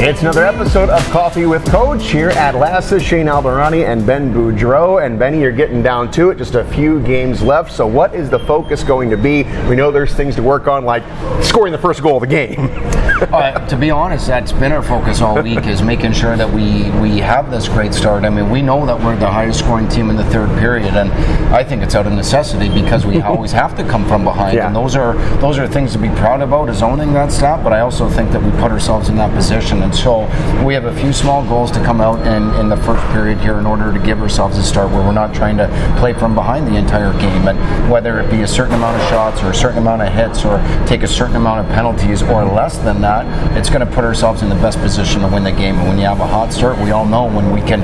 It's another episode of Coffee with Coach here at Lassus. Shane Albarani and Ben Boudreau. And Benny, you're getting down to it. Just a few games left. So what is the focus going to be? We know there's things to work on, like scoring the first goal of the game. To be honest, that's been our focus all week, is making sure that we have this great start. I mean, we know that we're the highest scoring team in the third period, and I think it's out of necessity because we always have to come from behind. Yeah. And those are things to be proud about, is owning that stat. But I also think that we put ourselves in that position, and so we have a few small goals to come out in the first period here in order to give ourselves a start where we're not trying to play from behind the entire game. And whether it be a certain amount of shots or a certain amount of hits or take a certain amount of penalties or less than that, it's going to put ourselves in the best position to win the game. And when you have a hot start, we all know when we can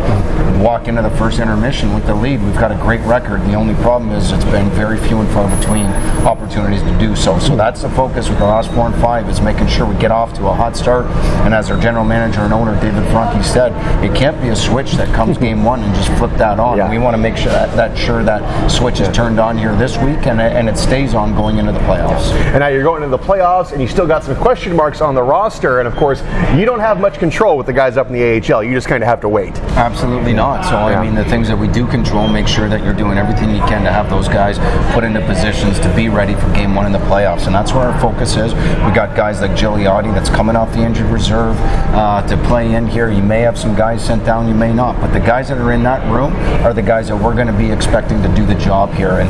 walk into the first intermission with the lead, we've got a great record. The only problem is it's been very few and far between opportunities to do so. So that's the focus with the last 4 and 5, is making sure we get off to a hot start. And as our general manager and owner, David Franke, said, it can't be a switch that comes game one and just flip that on. Yeah. We want to make sure that switch is turned on here this week and it stays on going into the playoffs. And now you're going into the playoffs, and you still got some question marks on the roster. And of course, you don't have much control with the guys up in the AHL. You just kind of have to wait. Absolutely not. So, I mean, the things that we do control, make sure that you're doing everything you can to have those guys put into positions to be ready for game one in the playoffs. And that's where our focus is. We got guys like Gigliotti that's coming off the injured reserve to play in here. You may have some guys sent down, you may not. But the guys that are in that room are the guys that we're going to be expecting to do the job here. And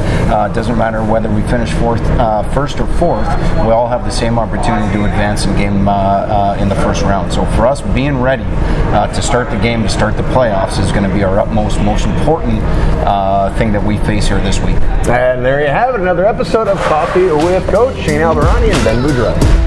it doesn't matter whether we finish first or fourth, we all have the same opportunity to advance in game in the first round. So for us, being ready to start the game, to start the playoffs, is going to be our utmost, most important thing that we face here this week. And there you have it, another episode of Coffee with Coach Shane Albarani and Ben Boudreau.